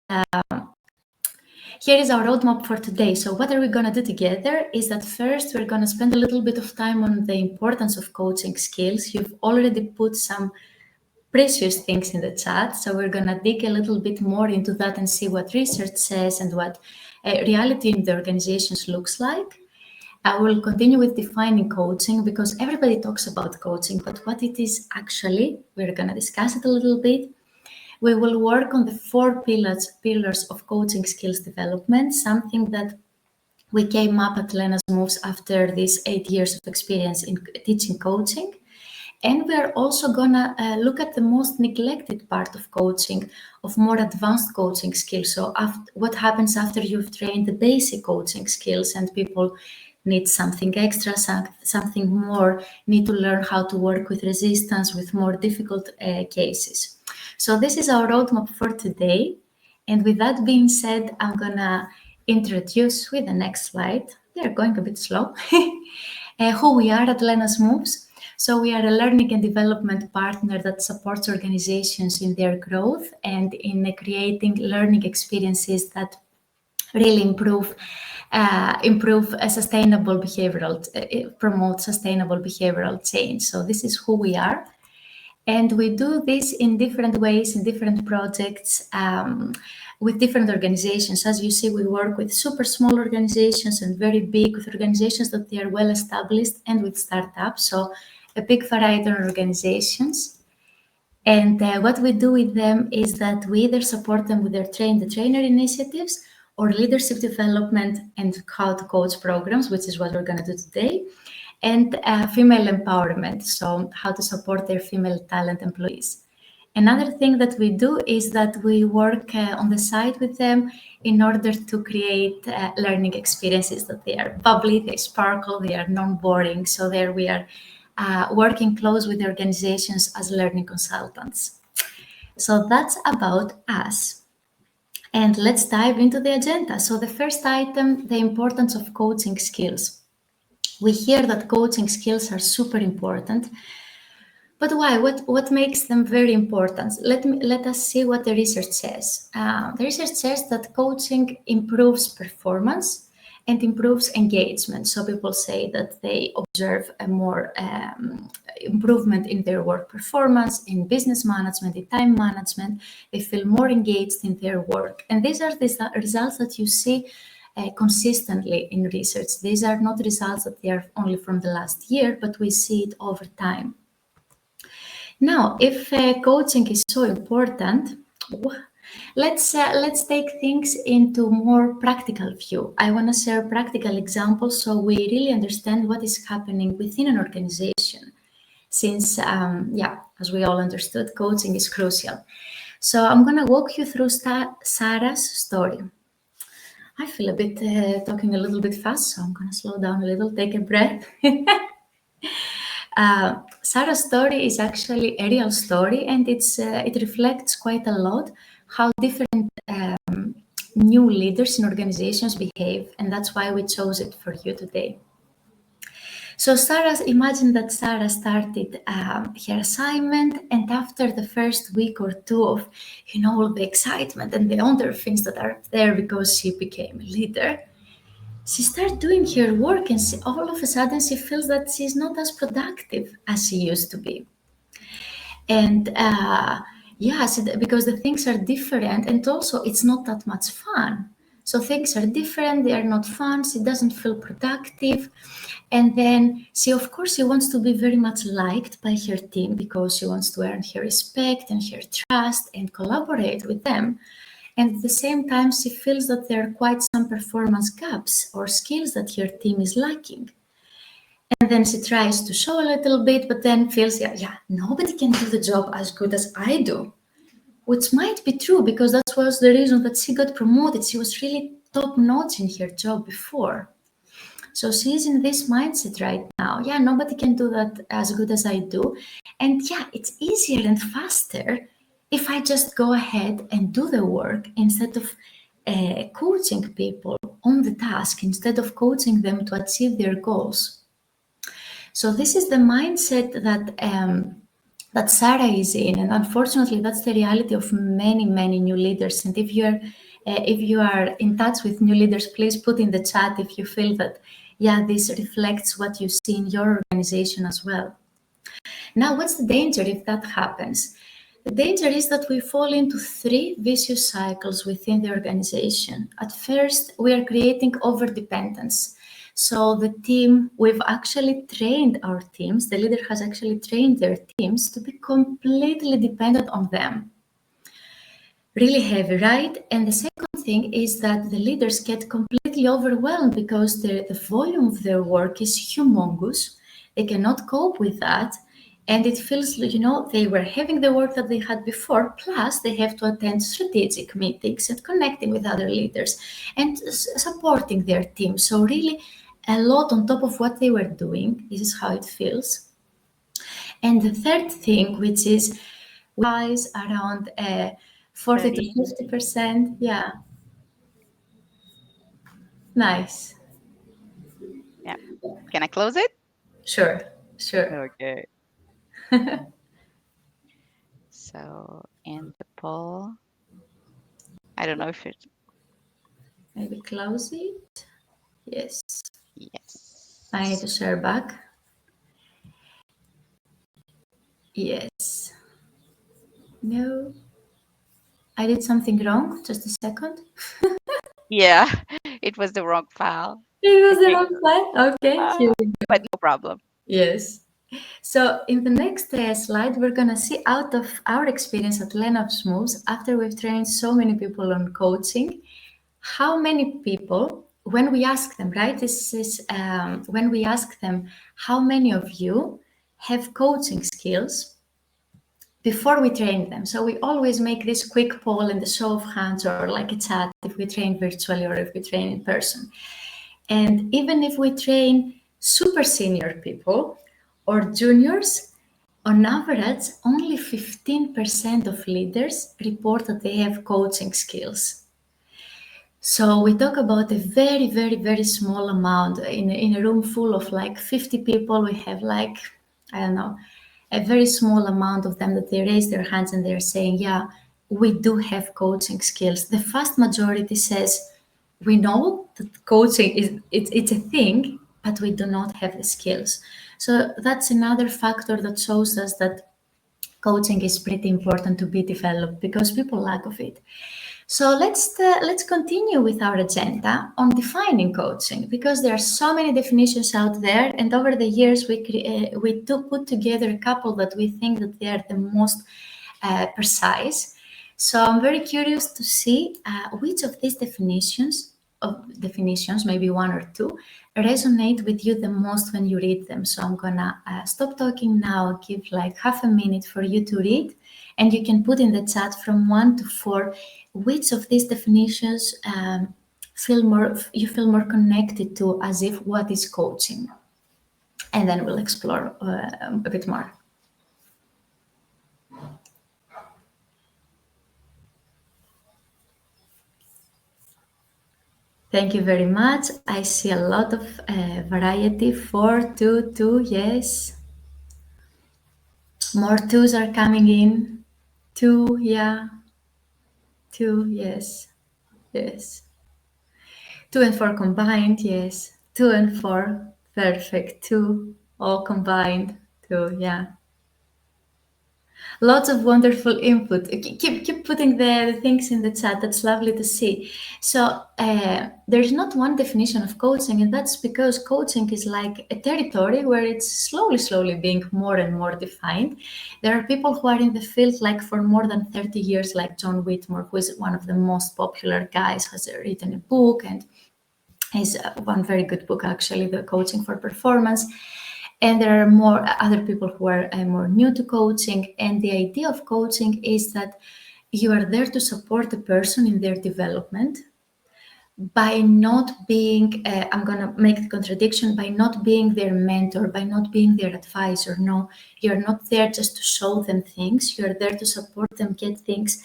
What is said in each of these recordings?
here is our roadmap for today. So what are we going to do together is that first we're going to spend a little bit of time on the importance of coaching skills. You've already put some precious things in the chat, so we're going to dig a little bit more into that and see what research says and what reality in the organizations looks like. I will continue with defining coaching because everybody talks about coaching, but what it is actually, we're going to discuss it a little bit. We will work on the 4 pillars of coaching skills development, something that we came up at Lena's Moves after these 8 years of experience in teaching coaching. And we are also gonna look at the most neglected part of coaching, of more advanced coaching skills. So what happens after you've trained the basic coaching skills and people need something extra, something more, need to learn how to work with resistance, with more difficult cases. So this is our roadmap for today. And with that being said, I'm gonna introduce with the next slide. They're going a bit slow. Who we are at Lena's Moves. So we are a learning and development partner that supports organizations in their growth and in creating learning experiences that really improve a sustainable behavioral, promote sustainable behavioral change. So this is who we are. And we do this in different ways, in different projects, with different organizations. As you see, we work with super small organizations and very big, with organizations that they are well established, and with startups. So a big variety of organizations. And what we do with them is that we either support them with their train-the-trainer initiatives or leadership development and how to coach programs, which is what we're going to do today, and female empowerment, so how to support their female talent employees. Another thing that we do is that we work on the side with them in order to create learning experiences that they are bubbly, they sparkle, they are non-boring. So there we are working close with the organizations as learning consultants. So that's about us. And let's dive into the agenda. So the first item, the importance of coaching skills. We hear that coaching skills are super important, but why? What makes them very important? Let us see what the research says. The research says that coaching improves performance and improves engagement. So people say that they observe a more improvement in their work performance, in business management, in time management. They feel more engaged in their work. And these are the results that you see consistently in research. These are not results that they are only from the last year, but we see it over time. Now, if coaching is so important, let's take things into more practical view. I want to share practical examples so we really understand what is happening within an organization. Since, as we all understood, coaching is crucial. So I'm going to walk you through Sarah's story. I feel a bit talking a little bit fast, so I'm going to slow down a little, take a breath. Sarah's story is actually a real story, and it reflects quite a lot how different new leaders in organizations behave, and that's why we chose it for you today. So imagine that Sarah started her assignment, and after the first week or two of, all the excitement and the other things that are there because she became a leader, she started doing her work, and all of a sudden she feels that she's not as productive as she used to be. And because the things are different, and also it's not that much fun. So things are different, they are not fun, she doesn't feel productive. And then she wants to be very much liked by her team because she wants to earn her respect and her trust and collaborate with them. And at the same time, she feels that there are quite some performance gaps or skills that her team is lacking. And then she tries to show a little bit, but then feels, nobody can do the job as good as I do. Which might be true because that was the reason that she got promoted. She was really top-notch in her job before. So she's in this mindset right now. Nobody can do that as good as I do. And it's easier and faster if I just go ahead and do the work instead of coaching people on the task, instead of coaching them to achieve their goals. So this is the mindset that that Sarah is in, and unfortunately, that's the reality of many, many new leaders. And if you are in touch with new leaders, please put in the chat if you feel that, yeah, this reflects what you see in your organization as well. Now, what's the danger if that happens? The danger is that we fall into 3 vicious cycles within the organization. At first, we are creating overdependence. So the team, we've actually trained our teams, the leader has actually trained their teams to be completely dependent on them. Really heavy, right? And the second thing is that the leaders get completely overwhelmed because the volume of their work is humongous. They cannot cope with that. And it feels, they were having the work that they had before, plus they have to attend strategic meetings and connecting with other leaders and supporting their team. So really a lot on top of what they were doing. This is how it feels. And the third thing, which is wise around 40 to 50%. Yeah. Nice. Yeah. Can I close it? Sure. Okay. So in the poll, I don't know if it. Maybe close it. Yes. Yes. I need to share back. Yes. No. I did something wrong. Just a second. Yeah, it was the wrong file. It was the Okay. wrong one. Okay. Here we go. But no problem. Yes. So in the next slide, we're going to see out of our experience at Lena Smooths, after we've trained so many people on coaching, how many people, when we ask them, right, this is when we ask them, how many of you have coaching skills before we train them? So we always make this quick poll in the show of hands or like a chat if we train virtually or if we train in person. And even if we train super senior people or juniors, on average, only 15% of leaders report that they have coaching skills. So we talk about a very, very, very small amount. In a room full of like 50 people, we have like, I don't know, a very small amount of them that they raise their hands and they're saying, yeah, we do have coaching skills. The vast majority says, we know that coaching it's a thing, but we do not have the skills. So that's another factor that shows us that coaching is pretty important to be developed because people lack of it. So let's continue with our agenda on defining coaching because there are so many definitions out there, and over the years we put together a couple that we think that they are the most precise. So I'm very curious to see which of these definitions, maybe one or two, resonate with you the most when you read them. So I'm gonna stop talking now, give like half a minute for you to read, and you can put in the chat from 1 to 4 which of these definitions you feel more connected to, as if what is coaching, and then we'll explore a bit more. Thank you very much. I see a lot of variety. 4, 2, 2, yes. More 2s are coming in. 2, yeah. 2, yes. Yes. 2 and 4 combined, yes. 2 and 4, perfect. 2, all combined. 2, yeah. Lots of wonderful input. Keep putting the things in the chat. That's lovely to see. So there's not one definition of coaching, and that's because coaching is like a territory where it's slowly being more and more defined. There are people who are in the field like for more than 30 years, like John Whitmore, who is one of the most popular guys, has written a book and is one very good book, actually, The Coaching for Performance. And there are more other people who are more new to coaching. And the idea of coaching is that you are there to support the person in their development by not being, I'm going to make the contradiction, by not being their mentor, by not being their advisor. No, you're not there just to show them things. You're there to support them, get things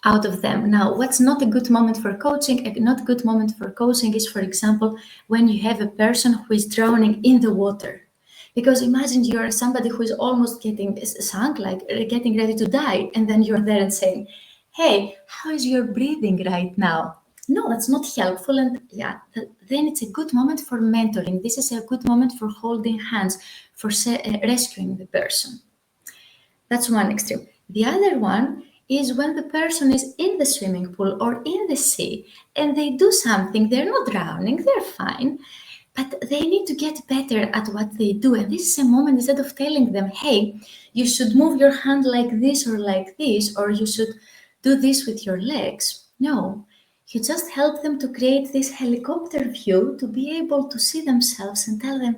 out of them. Now, what's not a good moment for coaching? A not good moment for coaching is, for example, when you have a person who is drowning in the water. Because imagine you're somebody who is almost getting sunk, like getting ready to die, and then you're there and saying, hey, how is your breathing right now? No, that's not helpful. And yeah, then it's a good moment for mentoring. This is a good moment for holding hands, for rescuing the person. That's one extreme. The other one is when the person is in the swimming pool or in the sea and they do something, they're not drowning, they're fine, but they need to get better at what they do. And this is a moment, instead of telling them, hey, you should move your hand like this, or you should do this with your legs. No, you just help them to create this helicopter view to be able to see themselves and tell them,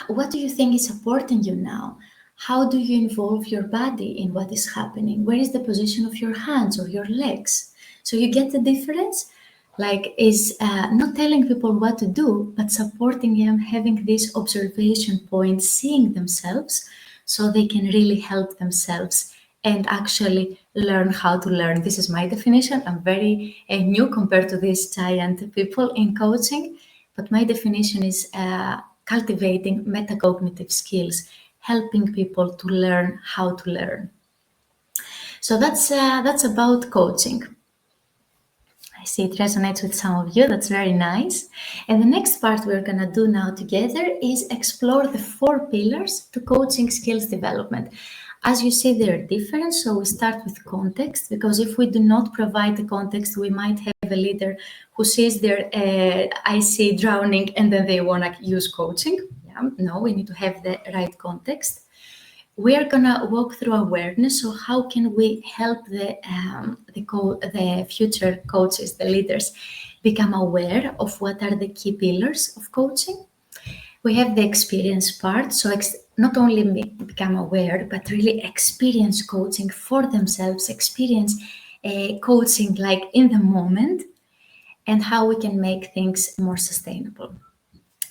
what do you think is supporting you now? How do you involve your body in what is happening? Where is the position of your hands or your legs? So you get the difference? Like, is not telling people what to do, but supporting them, having this observation point, seeing themselves so they can really help themselves and actually learn how to learn. This is my definition. I'm very new compared to these giant people in coaching, but my definition is cultivating metacognitive skills, helping people to learn how to learn. So that's about coaching. I see it resonates with some of you. That's very nice. And the next part we're going to do now together is explore the 4 pillars to coaching skills development. As you see, they're different. So we start with context, because if we do not provide the context, we might have a leader who sees their I see drowning and then they want to use coaching. Yeah, no, we need to have the right context. We are gonna walk through awareness. So how can we help the future coaches, the leaders, become aware of what are the key pillars of coaching? We have the experience part. So not only become aware, but really experience coaching for themselves, experience coaching like in the moment, and how we can make things more sustainable.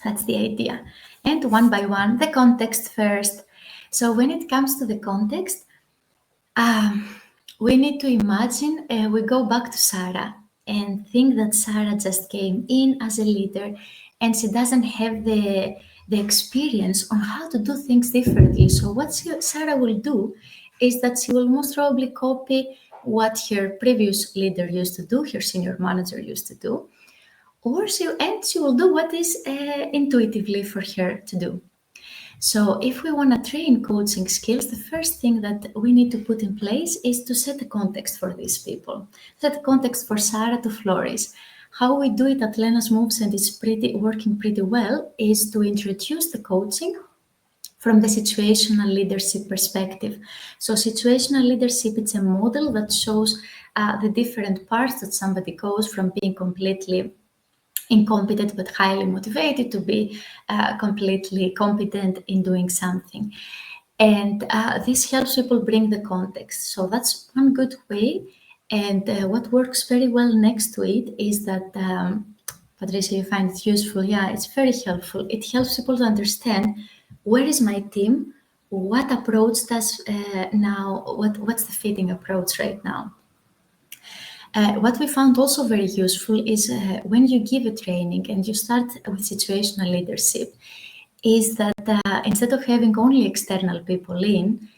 That's the idea. And one by one, the context first. So when it comes to the context, um, we need to imagine, we go back to Sarah and think that Sarah just came in as a leader and she doesn't have the experience on how to do things differently. So what Sarah will do is that she will most probably copy what her previous leader used to do, her senior manager used to do, or she will do what is intuitively for her to do. So if we want to train coaching skills, the first thing that we need to put in place is to set the context for these people. Set the context for Sarah to flourish. How we do it at Lena's Moves, and it's working pretty well, is to introduce the coaching from the situational leadership perspective. So situational leadership, it's a model that shows the different parts that somebody goes from being completely incompetent but highly motivated to be completely competent in doing something. And this helps people bring the context. So that's one good way. And what works very well next to it is that, Patricia, you find it useful? Yeah, it's very helpful. It helps people to understand, where is my team? What approach does now? What's the fitting approach right now? What we found also very useful is when you give a training and you start with situational leadership, is that instead of having only external people in,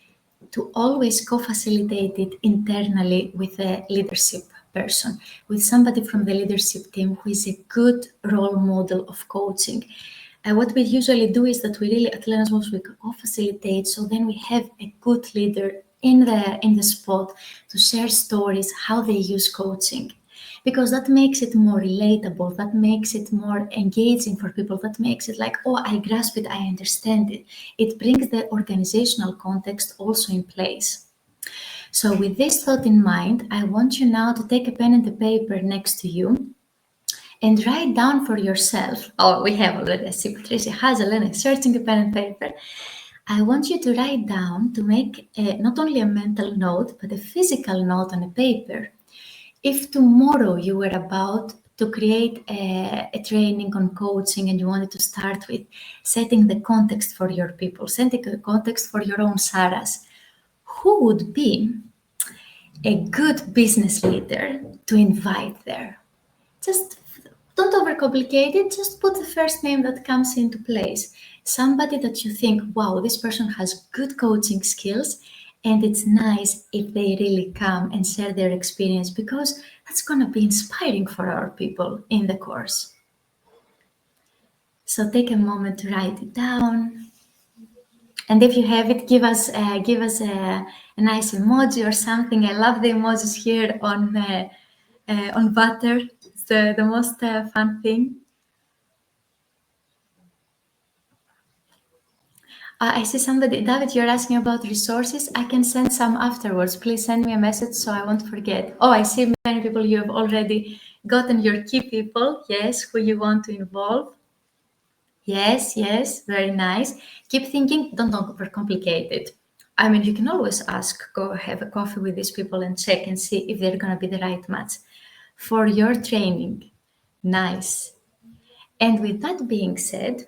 to always co-facilitate it internally with a leadership person, with somebody from the leadership team who is a good role model of coaching. What we usually do is that we really, at Lena's Moves, we co-facilitate, so then we have a good leader in the spot to share stories, how they use coaching, because that makes it more relatable, that makes it more engaging for people, that makes it like, oh, I grasp it, I understand it. It brings the organizational context also in place. So with this thought in mind, I want you now to take a pen and a paper next to you and write down for yourself. Oh, we have already, I see Patricia has Elena searching a pen and paper. I want you to write down, to make not only a mental note, but a physical note on a paper. If tomorrow you were about to create a training on coaching and you wanted to start with setting the context for your people, setting the context for your own Sarahs, who would be a good business leader to invite there? Just don't overcomplicate it, just put the first name that comes into place. Somebody that you think, wow, this person has good coaching skills, and it's nice if they really come and share their experience because that's going to be inspiring for our people in the course. So take a moment to write it down. And if you have it, give us a nice emoji or something. I love the emojis here on Butter. It's the most fun thing. I see somebody, David, you're asking about resources. I can send some afterwards. Please send me a message so I won't forget. Oh, I see many people, you have already gotten your key people. Yes, who you want to involve. Yes, yes, very nice. Keep thinking, don't overcomplicate it. I mean, you can always ask, go have a coffee with these people and check and see if they're going to be the right match for your training. Nice. And with that being said,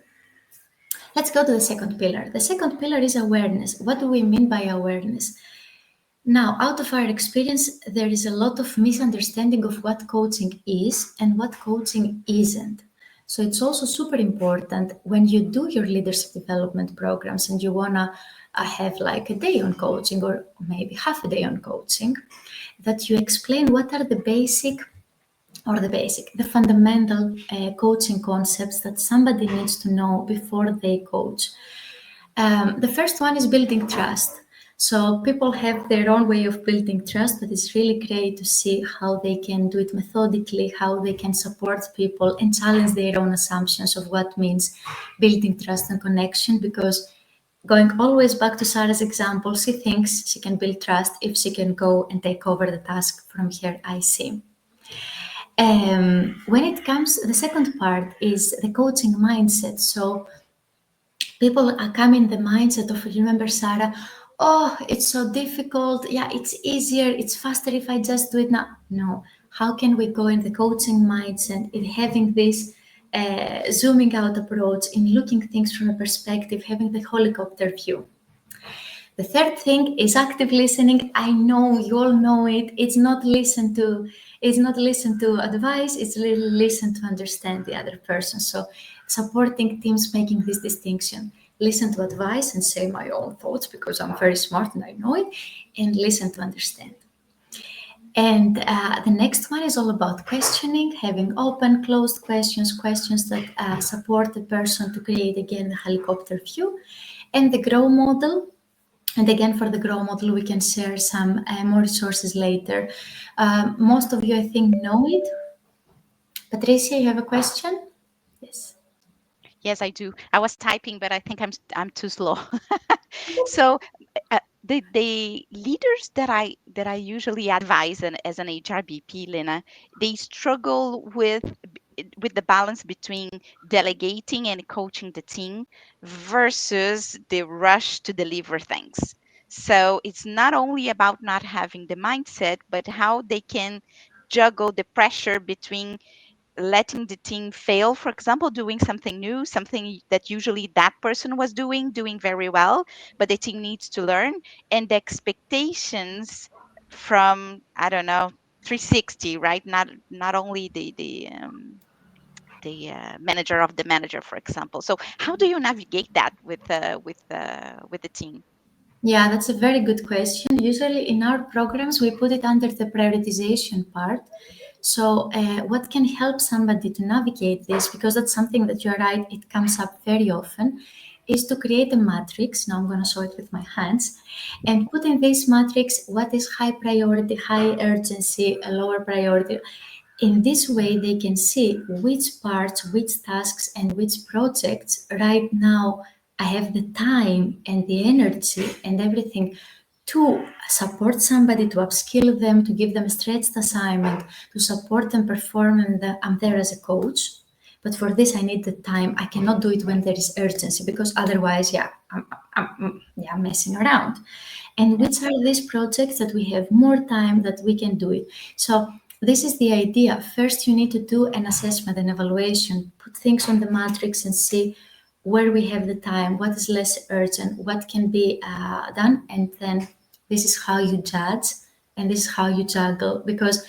let's go to the second pillar. The second pillar is awareness. What do we mean by awareness? Now, out of our experience, there is a lot of misunderstanding of what coaching is and what coaching isn't. So it's also super important when you do your leadership development programs and you wanna have like a day on coaching or maybe half a day on coaching, that you explain what are the fundamental coaching concepts that somebody needs to know before they coach. The first one is building trust. So people have their own way of building trust, but it's really great to see how they can do it methodically, how they can support people and challenge their own assumptions of what means building trust and connection. Because going always back to Sarah's example, she thinks she can build trust if she can go and take over the task from her IC. When it comes, the second part is the coaching mindset. So people are coming in the mindset of, remember, Sarah, oh, it's so difficult. Yeah, it's easier, it's faster if I just do it now. No, how can we go in the coaching mindset in having this zooming out approach, in looking things from a perspective, having the helicopter view? The third thing is active listening. I know you all know it. It's not listen to advice, it's really listen to understand the other person. So supporting teams making this distinction. Listen to advice and say my own thoughts because I'm very smart and I know it, and listen to understand. And the next one is all about questioning, having open, closed questions, questions that support the person to create again the helicopter view. And the grow model, and again, for the Grow model, we can share some more resources later. Most of you, I think, know it. Patricia, you have a question? Yes. Yes, I do. I was typing, but I think I'm too slow. So the leaders that I usually advise as an HRBP, Lena, they struggle with the balance between delegating and coaching the team versus the rush to deliver things. So it's not only about not having the mindset, but how they can juggle the pressure between letting the team fail, for example, doing something new, something that usually that person was doing very well, but the team needs to learn, and the expectations from, I don't know, 360, right? Not only the manager of the manager, for example. So how do you navigate that with the team? Yeah, that's a very good question. Usually in our programs, we put it under the prioritization part. So, what can help somebody to navigate this, because that's something that you're right, it comes up very often, is to create a matrix. Now I'm going to show it with my hands and put in this matrix what is high priority, high urgency, a lower priority. In this way, they can see which parts, which tasks, and which projects right now I have the time and the energy and everything to support somebody, to upskill them, to give them a stretched assignment, to support them perform, and I'm there as a coach. But for this, I need the time. I cannot do it when there is urgency because otherwise, yeah, I'm messing around. And Yeah. which are these projects that we have more time that we can do it? So this is the idea. First, you need to do an assessment, an evaluation, put things on the matrix and see where we have the time, what is less urgent, what can be done, and then this is how you judge and this is how you juggle because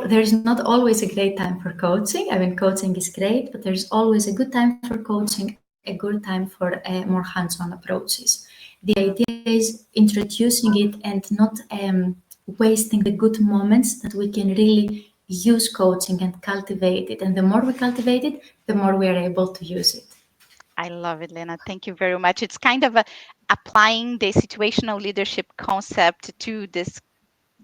there is not always a great time for coaching. I mean, coaching is great, but there's always a good time for coaching and a good time for more hands-on approaches. The idea is introducing it and not wasting the good moments that we can really use coaching and cultivate it. And the more we cultivate it, the more we are able to use it. I love it, Lena. Thank you very much. It's kind of applying the situational leadership concept to this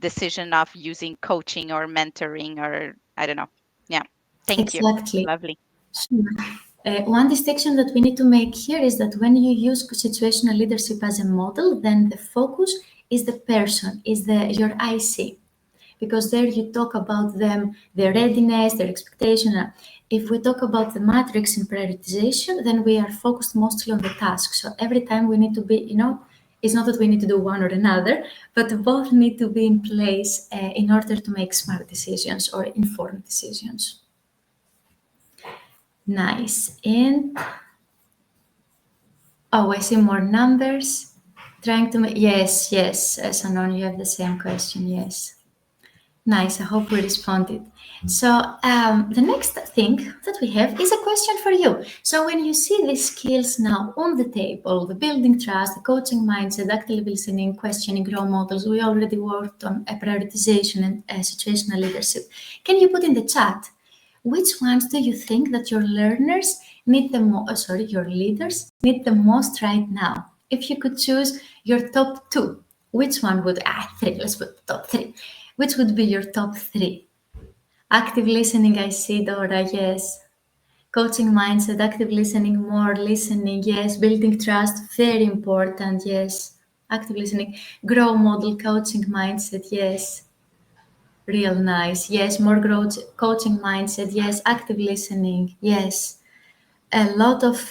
decision of using coaching or mentoring, or I don't know. Yeah. Thank you. Exactly. Lovely. Sure. One distinction that we need to make here is that when you use situational leadership as a model, then the focus is the person, is your IC, because there you talk about them, their readiness, their expectation. If we talk about the matrix in prioritization, then we are focused mostly on the task. So every time we need to be, it's not that we need to do one or another, but both need to be in place in order to make smart decisions or informed decisions. Nice. And oh, I see more numbers. Trying to make, yes, Sanon, you have the same question, yes. Nice, I hope we responded. So the next thing that we have is a question for you. So when you see these skills now on the table, the building trust, the coaching mindset, active listening, questioning, role models, we already worked on a prioritization and situational leadership. Can you put in the chat which ones do you think that your learners need the most, your leaders need the most right now? If you could choose your top two, which one would, three, let's put top three. Which would be your top three? Active listening, I see, Dora, yes. Coaching mindset, active listening, more listening, yes. Building trust, very important, yes. Active listening, grow model, coaching mindset, yes. Real nice. Yes, more growth, coaching mindset. Yes, active listening. Yes, a lot of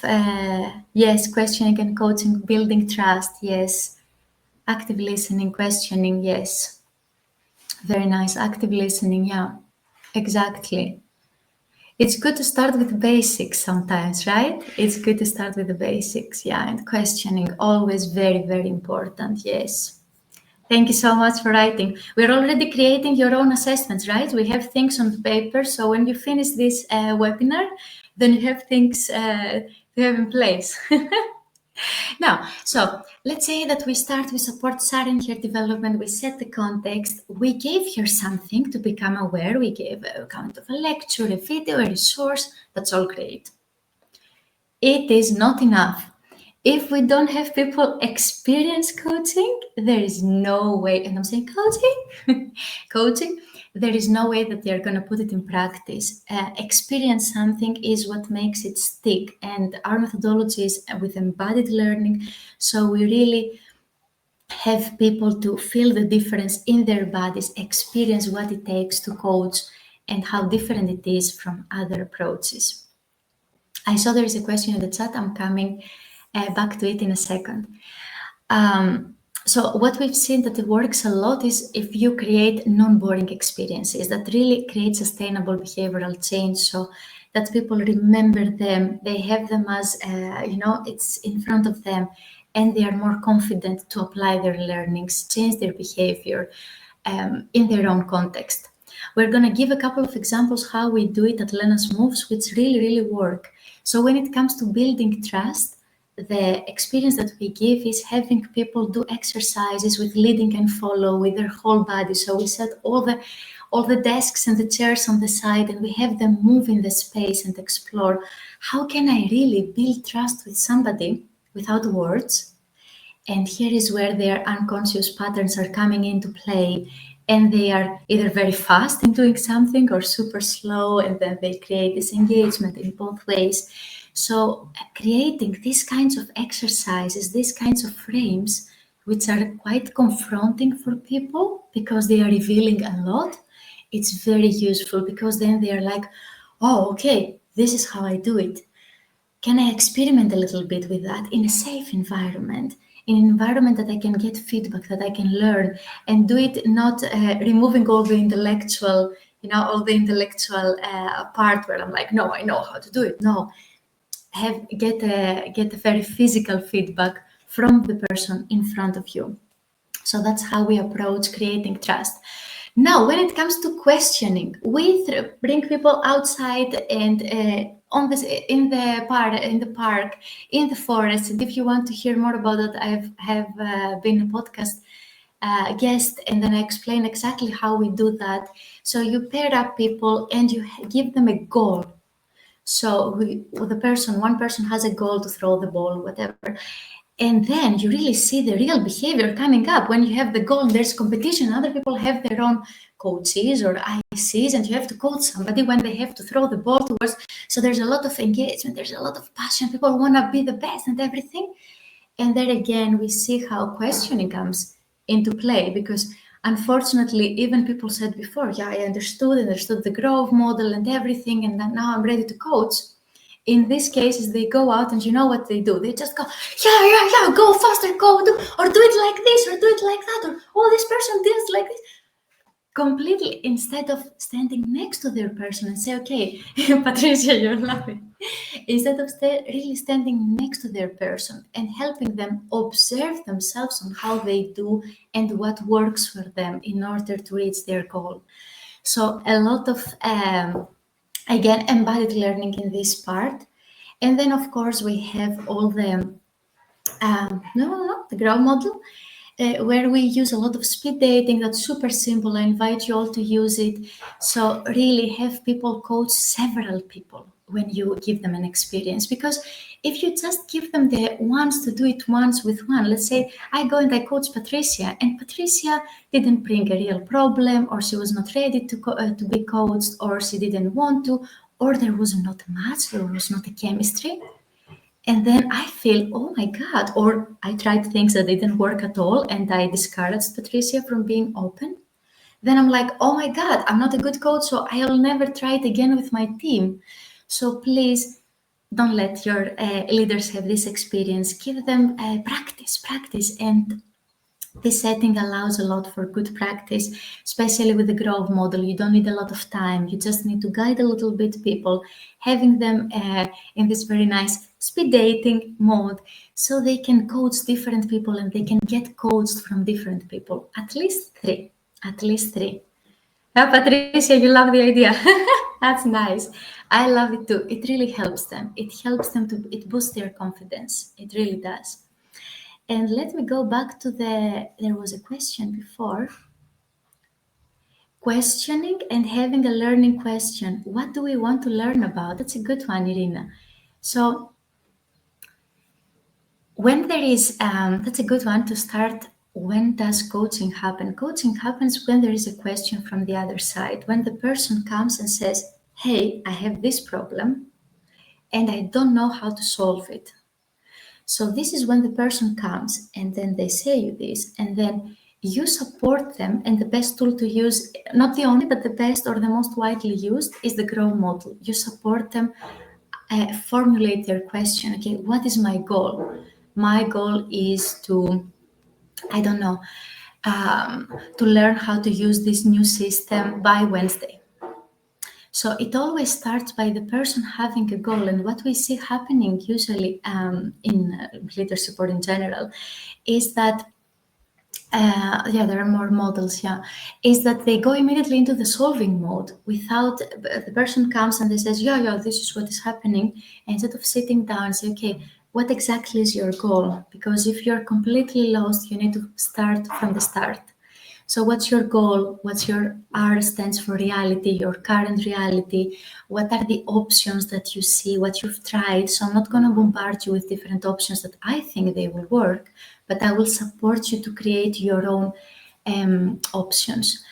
yes, questioning and coaching, building trust. Yes, active listening, questioning. Yes, very nice. Active listening. Yeah, exactly. It's good to start with the basics sometimes, right? It's good to start with the basics. Yeah, and questioning always very, very important. Yes. Thank you so much for writing. We're already creating your own assessments, right? We have things on the paper. So when you finish this webinar, then you have things to have in place. Now, so let's say that we start with support sharing her development. We set the context. We gave her something to become aware. We gave a kind of a lecture, a video, a resource. That's all great. It is not enough. If we don't have people experience coaching, there is no way, and I'm saying coaching, coaching, there is no way that they're going to put it in practice. Experience something is what makes it stick, and our methodology is with embodied learning. So we really have people to feel the difference in their bodies, experience what it takes to coach, and how different it is from other approaches. I saw there is a question in the chat. I'm coming back to it in a second. So what we've seen that it works a lot is if you create non-boring experiences that really create sustainable behavioral change, so that people remember them, they have them as, it's in front of them, and they are more confident to apply their learnings, change their behavior in their own context. We're going to give a couple of examples how we do it at Lena's Moves, which really, really work. So when it comes to building trust, the experience that we give is having people do exercises with leading and follow with their whole body. So we set all the desks and the chairs on the side, and we have them move in the space and explore how can I really build trust with somebody without words. And here is where their unconscious patterns are coming into play. And they are either very fast in doing something or super slow, and then they create this engagement in both ways. So, creating these kinds of exercises, these kinds of frames, which are quite confronting for people because they are revealing a lot, it's very useful because then they are like, oh, okay, this is how I do it. Can I experiment a little bit with that in a safe environment? In an environment that I can get feedback, that I can learn, and do it not removing all the intellectual, part where I'm like, no, I know how to do it. No, get a very physical feedback from the person in front of you. So that's how we approach creating trust. Now, when it comes to questioning, we bring people outside and on this in the park, in the forest. And if you want to hear more about it, I have been a podcast guest, and then I explain exactly how we do that. So you pair up people and you give them a goal. So one person has a goal to throw the ball, whatever. And then you really see the real behavior coming up when you have the goal and there's competition. Other people have their own coaches or ICs, and you have to coach somebody when they have to throw the ball towards. So there's a lot of engagement, there's a lot of passion. People want to be the best and everything. And then again, we see how questioning comes into play, because unfortunately, even people said before, yeah, I understood the growth model and everything, and then now I'm ready to coach. In these cases, they go out and you know what they do? They just go, yeah, go faster, go, do it like this, or do it like that, or oh, this person did it like this. Completely, instead of standing next to their person and say, okay, Patricia, you're laughing. Instead of really standing next to their person and helping them observe themselves on how they do and what works for them in order to reach their goal. So a lot of, again, embodied learning in this part. And then, of course, we have all the the grow model, where we use a lot of speed dating. That's super simple. I invite you all to use it. So really have people coach several people when you give them an experience, because if you just give them the ones to do it once with one, let's say I go and I coach Patricia, and Patricia didn't bring a real problem, or she was not ready to be coached, or she didn't want to, or there was not a match, there was not a chemistry. And then I feel, oh my God, or I tried things that didn't work at all and I discouraged Patricia from being open. Then I'm like, oh my God, I'm not a good coach, so I'll never try it again with my team. So please don't let your leaders have this experience. Give them practice. And this setting allows a lot for good practice, especially with the growth model. You don't need a lot of time. You just need to guide a little bit people, having them in this very nice speed dating mode, so they can coach different people and they can get coached from different people. At least three. At least three. Now, Patricia, you love the idea. That's nice. I love it too. It really helps them. It boosts their confidence. It really does. And let me go back to there was a question before. Questioning and having a learning question. What do we want to learn about? That's a good one, Irina. So when there is, that's a good one to start. When does coaching happen? Coaching happens when there is a question from the other side. When the person comes and says, hey, I have this problem and I don't know how to solve it. So this is when the person comes and then they say you this, and then you support them. And the best tool to use, not the only, but the best or the most widely used, is the grow model. You support them, formulate their question. Okay, what is my goal? My goal is to, I don't know, to learn how to use this new system by Wednesday. So it always starts by the person having a goal. And what we see happening usually in leadership or in general is that, there are more models, is that they go immediately into the solving mode without, the person comes and they says, this is what is happening. And instead of sitting down and say, okay, what exactly is your goal? Because if you're completely lost, you need to start from the start. So what's your goal? What's your R stands for reality, your current reality? What are the options that you see, what you've tried? So I'm not going to bombard you with different options that I think they will work, but I will support you to create your own options.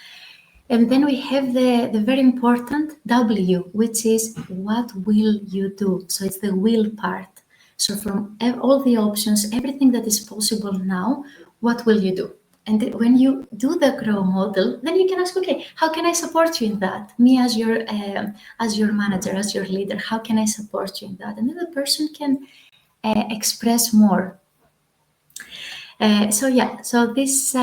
And then we have the very important W, which is what will you do? So it's the will part. So from all the options, everything that is possible now, what will you do? And when you do the grow model, then you can ask, okay, how can I support you in that? Me as your manager, as your leader, how can I support you in that? And then the person can express more. So this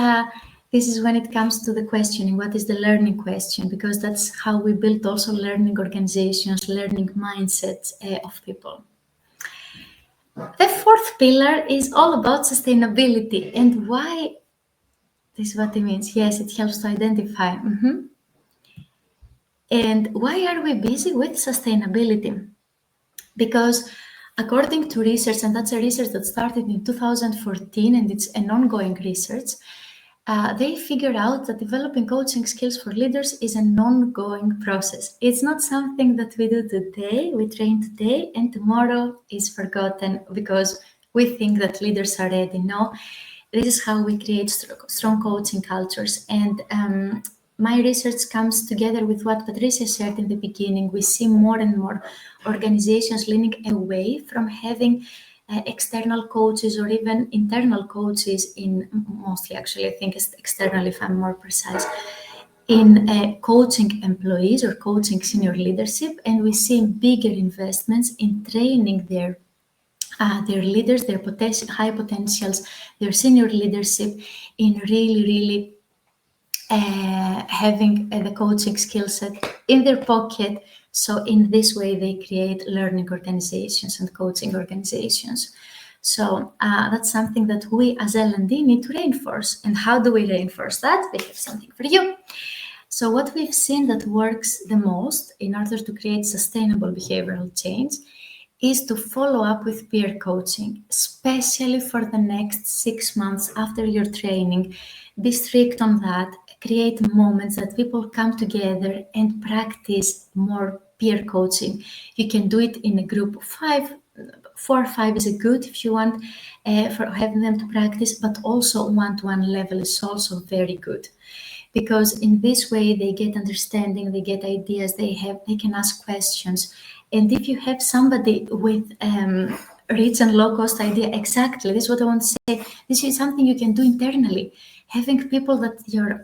is when it comes to the questioning. What is the learning question? Because that's how we build also learning organizations, learning mindsets of people. The fourth pillar is all about sustainability, and why. This is what it means. Yes, it helps to identify. And why are we busy with sustainability? Because according to research, and that's a research that started in 2014 and it's an ongoing research, they figured out that developing coaching skills for leaders is an ongoing process. It's not something that we do today, we train today, and tomorrow is forgotten because we think that leaders are ready. No, this is how we create strong coaching cultures. And my research comes together with what Patricia shared in the beginning. We see more and more organizations leaning away from having external coaches or even internal coaches in mostly, actually, I think it's external if I'm more precise, in coaching employees or coaching senior leadership. And we see bigger investments in training their leaders, their high potentials, their senior leadership in really having the coaching skill set in their pocket. So in this way, they create learning organizations and coaching organizations. So that's something that we as L&D need to reinforce. And how do we reinforce that? We have something for you. So what we've seen that works the most in order to create sustainable behavioral change is to follow up with peer coaching, especially for the next 6 months after your training. Be strict on that. Create moments that people come together and practice more peer coaching. You can do it in a group of 5. 4 or 5 is a good if you want for having them to practice, but also one-to-one level is also very good. Because in this way they get understanding, they get ideas, they can ask questions. And if you have somebody with rich and low cost idea, exactly, this is what I want to say. This is something you can do internally. Having people that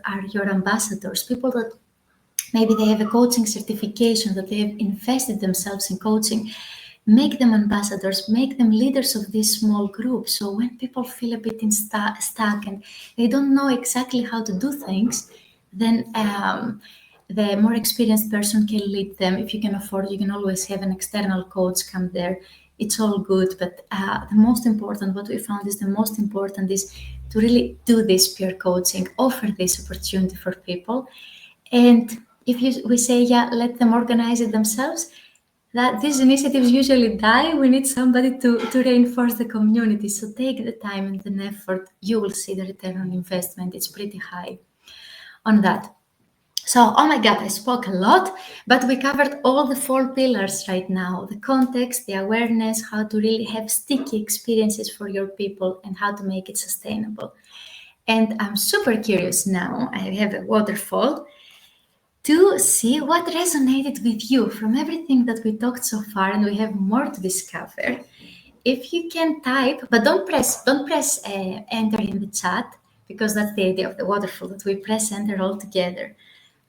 are your ambassadors, people that maybe they have a coaching certification, that they have invested themselves in coaching, make them ambassadors, make them leaders of this small group. So when people feel a bit stuck and they don't know exactly how to do things, then the more experienced person can lead them. If you can afford, you can always have an external coach come there. It's all good, but the most important, what we found is the most important is to really do this peer coaching, offer this opportunity for people. And if we say, yeah, let them organize it themselves, that these initiatives usually die. We need somebody to reinforce the community. So take the time and the effort. You will see the return on investment. It's pretty high on that. So, oh my God, I spoke a lot, but we covered all the 4 pillars right now: the context, the awareness, how to really have sticky experiences for your people, and how to make it sustainable. And I'm super curious now. I have a waterfall to see what resonated with you from everything that we talked so far, and we have more to discover. If you can type, but don't press enter in the chat, because that's the idea of the waterfall, that we press enter all together.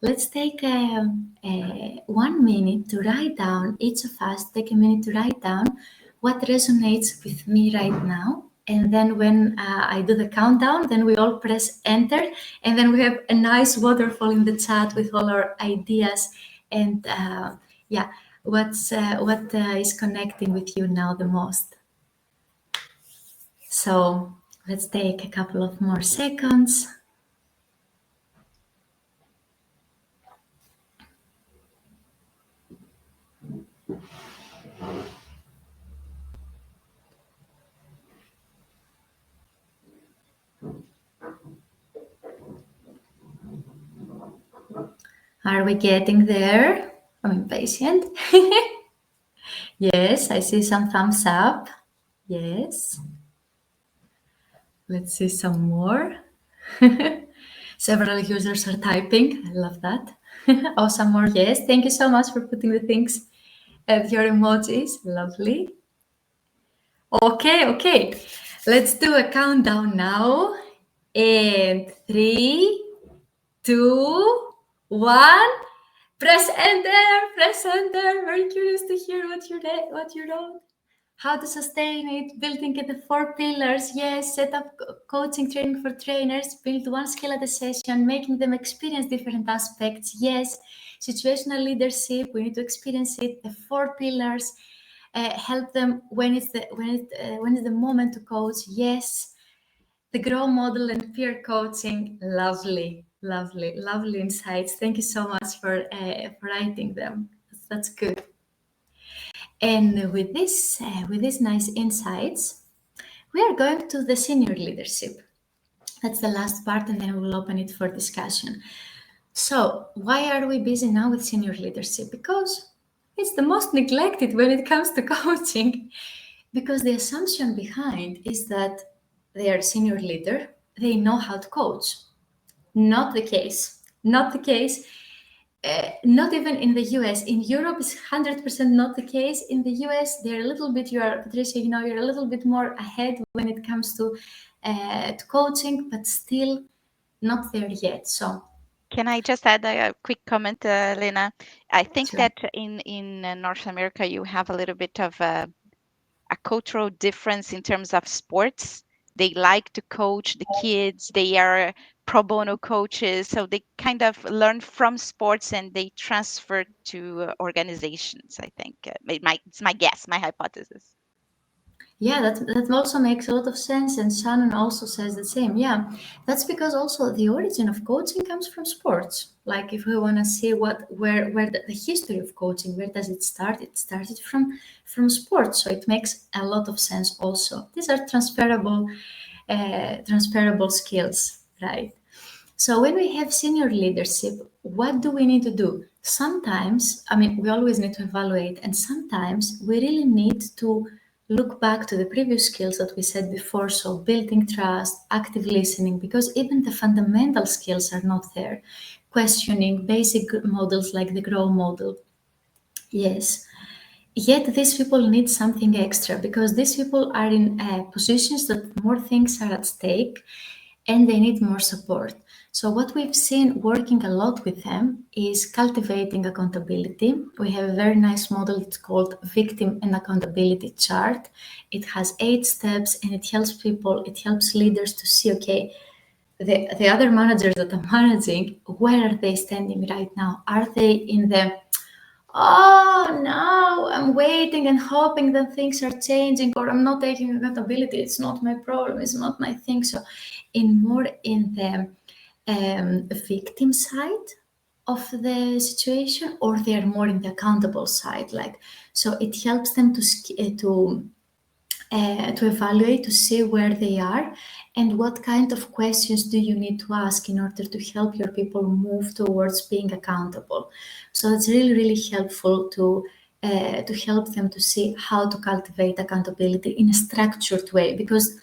Let's take 1 minute to write down, each of us take a minute to write down what resonates with me right now. And then when I do the countdown, then we all press enter, and then we have a nice waterfall in the chat with all our ideas and yeah, what is connecting with you now the most. So let's take a couple of more seconds. Are we getting there? I'm impatient. Yes, I see some thumbs up. Yes. Let's see some more. Several users are typing. I love that. Oh, some more. Yes. Thank you so much for putting the things at your emojis. Lovely. Okay. Let's do a countdown now. And 3, 2, 1. Press enter. Very curious to hear what you wrote. How to sustain it, building it, the 4 pillars. Yes, set up coaching training for trainers, build one skill at a session, making them experience different aspects. Yes, situational leadership, we need to experience it, the 4 pillars, help them when it's the moment to coach. Yes, the grow model and peer coaching. Lovely insights. Thank you so much for writing them. That's good. And with these nice insights, we are going to the senior leadership. That's the last part, and then we'll open it for discussion. So, why are we busy now with senior leadership? Because it's the most neglected when it comes to coaching. Because the assumption behind is that they are a senior leader, they know how to coach. Not the case. Not the case. Not even in the US. In Europe, it's 100% not the case. In the US, they're a little bit, Patricia, you're a little bit more ahead when it comes to coaching, but still not there yet. So, Can I just add a quick comment, Lena? I think sure. that in North America, you have a little bit of a cultural difference in terms of sports. They like to coach the kids. They are pro bono coaches, so they kind of learn from sports and they transfer to organizations. I think it's my guess, my hypothesis. Yeah, that also makes a lot of sense, and Shannon also says the same. Yeah, that's because also the origin of coaching comes from sports. Like if we want to see where the history of coaching, where does it start? It started from sports, so it makes a lot of sense. Also, these are transferable skills, right? So when we have senior leadership, what do we need to do? Sometimes, I mean, we always need to evaluate, and sometimes we really need to look back to the previous skills that we said before. So building trust, active listening, because even the fundamental skills are not there. Questioning, basic models like the grow model. Yes. Yet these people need something extra because these people are in positions that more things are at stake and they need more support. So, what we've seen working a lot with them is cultivating accountability. We have a very nice model, it's called Victim and Accountability Chart. It has 8 steps and it helps leaders to see, okay, the other managers that I'm managing, where are they standing right now? Are they in the oh no, I'm waiting and hoping that things are changing, or I'm not taking accountability, it's not my problem, it's not my thing. So in the victim side of the situation, or they're more in the accountable side, like, so it helps them to evaluate, to see where they are, and what kind of questions do you need to ask in order to help your people move towards being accountable. So it's really, really helpful to help them to see how to cultivate accountability in a structured way, because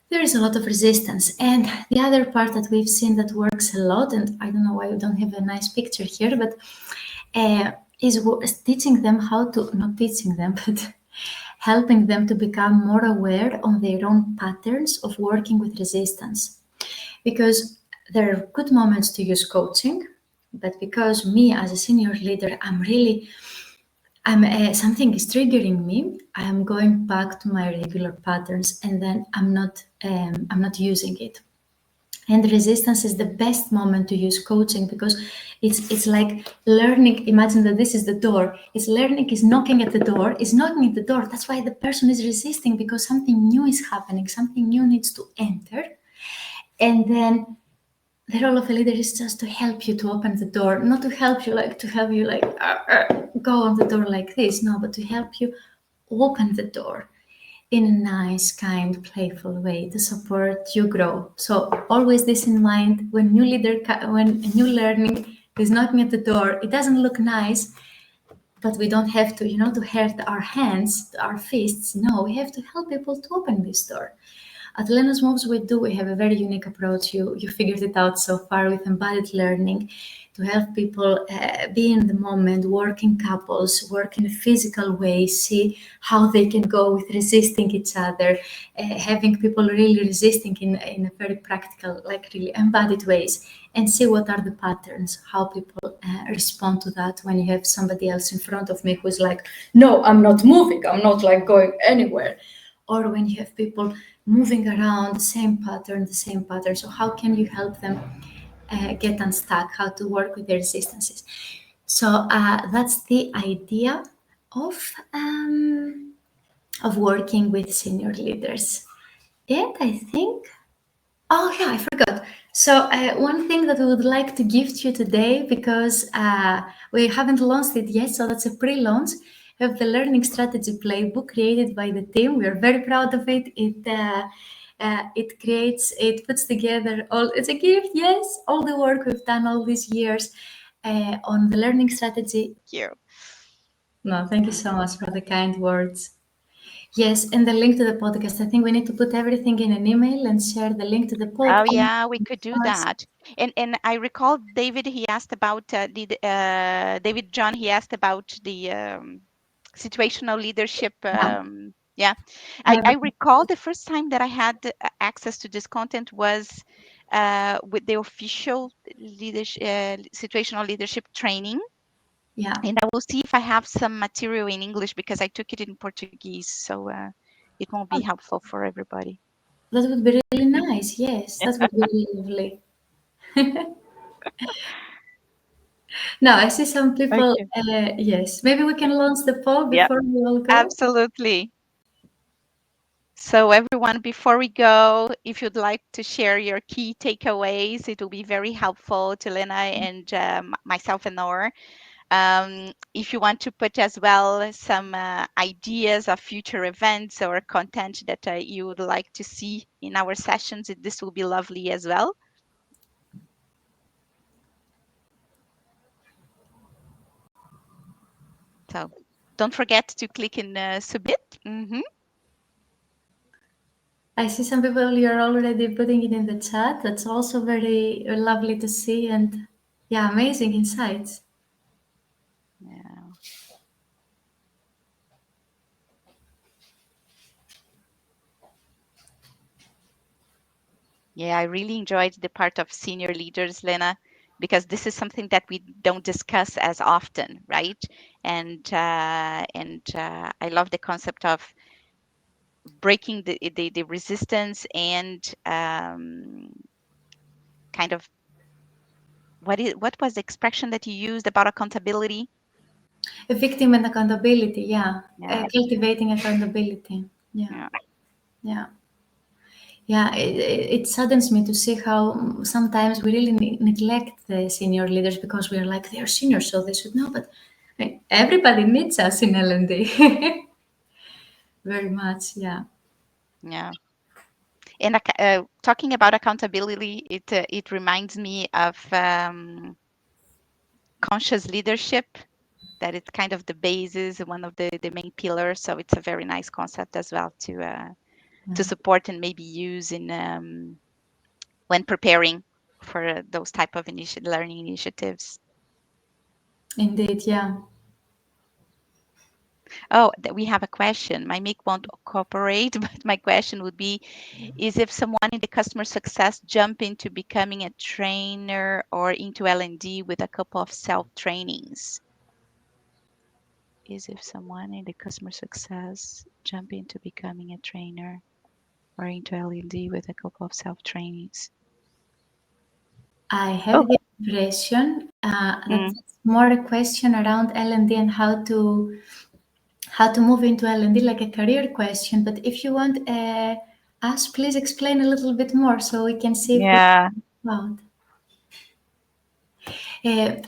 there is a lot of resistance. And the other part that we've seen that works a lot, and I don't know why we don't have a nice picture here, but is teaching them how to, not teaching them, but helping them to become more aware on their own patterns of working with resistance. Because there are good moments to use coaching, but because me as a senior leader, something is triggering me. I'm going back to my regular patterns, and then I'm not using it. And resistance is the best moment to use coaching because it's like learning. Imagine that this is the door. It's learning is knocking at the door. Is knocking at the door. That's why the person is resisting, because something new is happening. Something new needs to enter, and then the role of a leader is just to help you to open the door, not to help you like go on the door like this. No, but to help you open the door in a nice, kind, playful way to support you grow. So always this in mind: when when a new learning is knocking at the door, it doesn't look nice, but we don't have to, to hurt our hands, our fists. No, we have to help people to open this door. At Lena's Moves, we have a very unique approach. You figured it out so far with embodied learning to help people be in the moment, work in couples, work in a physical way, see how they can go with resisting each other, having people really resisting in a very practical, like really embodied ways, and see what are the patterns, how people respond to that when you have somebody else in front of me who's like, no, I'm not moving, I'm not like going anywhere. Or when you have people moving around the same pattern. So how can you help them get unstuck? How to work with their resistances? So that's the idea of working with senior leaders. And I think, oh yeah, I forgot. So one thing that we would like to gift you today, because we haven't launched it yet, so that's a pre-launch. have the learning strategy playbook created by the team. We are very proud of it. It puts together all. It's a gift, yes. All the work we've done all these years on the learning strategy. Thank you. No, thank you so much for the kind words. Yes, and the link to the podcast. I think we need to put everything in an email and share the link to the Oh podcast. yeah, we could do that. And I recall David. He asked about David John. He asked about the situational leadership. Yeah, Yeah, I recall the first time that I had access to this content was with the official leadership situational leadership training. yeah, And I will see if I have some material in English because I took it in Portuguese, so it won't be helpful for everybody. that would be really nice. Yes, that would be really lovely. Now I see some people. Okay. Yes, maybe we can launch the poll Yeah, before we all go. absolutely. So everyone, before we go, if you'd like to share your key takeaways, it will be very helpful to Lena and myself and Noor. If you want to put as well some ideas of future events or content that you would like to see in our sessions, this will be lovely as well. So don't forget to click in submit. I see some people you're already putting it in the chat. That's also very lovely to see, and yeah, amazing insights. Yeah. Yeah, I really enjoyed the part of senior leaders, Lena, because this is something that we don't discuss as often, right? And I love the concept of breaking the resistance and kind of what was the expression that you used about accountability? A victim and accountability. Yeah, Yeah, cultivating accountability. Yeah, yeah, yeah. Yeah, it saddens me to see how sometimes we really neglect the senior leaders because we are like, they are seniors, so they should know. But everybody needs us in L&D. Very much, yeah. yeah. And talking about accountability, it reminds me of conscious leadership. That it's kind of the basis, one of the main pillars. So it's a very nice concept as well to support and maybe use in when preparing for those type of learning initiatives. Indeed, yeah. Oh, we have a question. My mic won't cooperate, but my question would be, is if someone in the customer success jump into becoming a trainer or into L&D with a couple of self-trainings? Is if someone in the customer success jump into becoming a trainer or into L&D with a couple of self-trainings? I Oh, have the impression that mm, it's more a question around L&D and how to move into L&D, like a career question. But if you want us, please explain a little bit more so we can see if we yeah. out.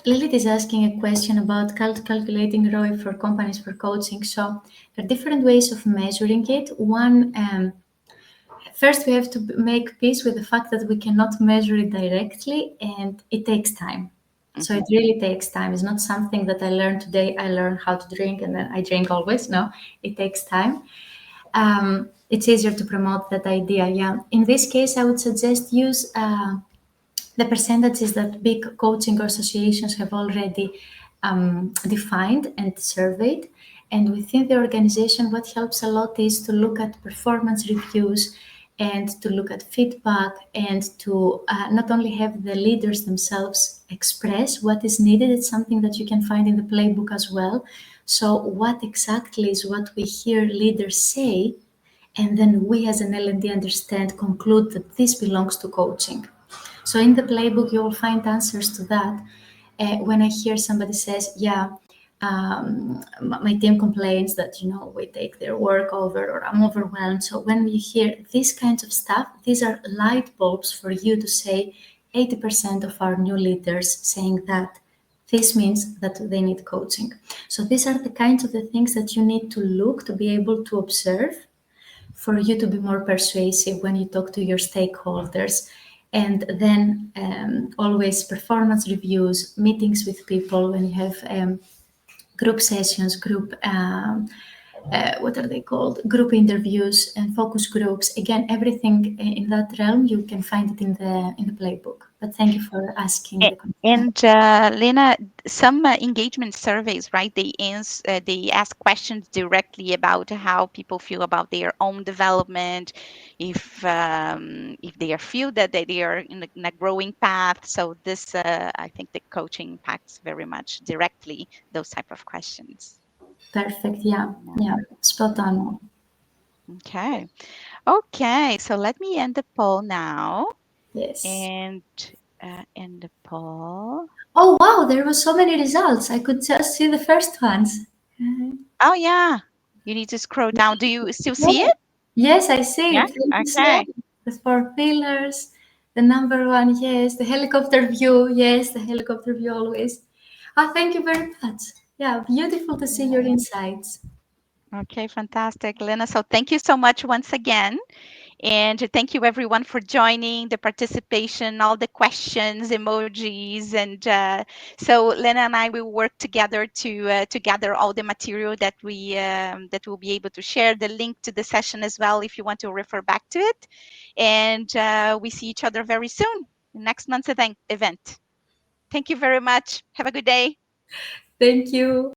Lilith is asking a question about calculating ROI for companies for coaching. So there are different ways of measuring it. One, first we have to make peace with the fact that we cannot measure it directly, and it takes time. So it really takes time. It's not something that I learned today. I learn how to drink and then I drink always. No, it takes time. It's easier to promote that idea. Yeah. In this case, I would suggest use the percentages that big coaching associations have already defined and surveyed. And within the organization, what helps a lot is to look at performance reviews and to look at feedback and to not only have the leaders themselves express what is needed. It's something that you can find in the playbook as well. So, what exactly is what we hear leaders say, and then we as an L&D understand, conclude that this belongs to coaching. So in the playbook, you will find answers to that. When I hear somebody says, yeah, my team complains that, we take their work over or I'm overwhelmed. So when you hear these kinds of stuff, these are light bulbs for you to say 80% of our new leaders saying that this means that they need coaching. So these are the kinds of the things that you need to look to be able to observe for you to be more persuasive when you talk to your stakeholders. And then always performance reviews, meetings with people when you have group sessions, group what are they called? Group interviews and focus groups. Again, everything in that realm you can find it in the playbook. But thank you for asking A- the question. And Lena, some engagement surveys, right? They ask questions directly about how people feel about their own development, if they are feel that they are in a growing path. So this, I think, the coaching impacts very much directly those type of questions. Perfect. Yeah. Yeah. Yeah. Spot on. Okay. Okay. So let me end the poll now, Yes. and end the poll. Oh wow, there were so many results. I could just see the first ones. Oh yeah, you need to scroll down. Do you still Yeah. see it? Yes, I see Yeah. it. Thank you so Okay. much. The four pillars, the number one, yes. The helicopter view, yes. The helicopter view always. Ah, thank you very much. Yeah, beautiful to see your Yeah. insights. Okay, fantastic, Lena. So thank you so much once again. And thank you everyone for joining, the participation, all the questions, emojis, and so Lena and I will work together to gather all the material that we'll be able to share. The link to the session as well, if you want to refer back to it. And we see each other very soon, next month's event. Thank you very much. Have a good day. Thank you.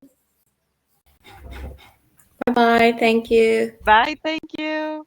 Bye bye. Thank you. Bye. Thank you.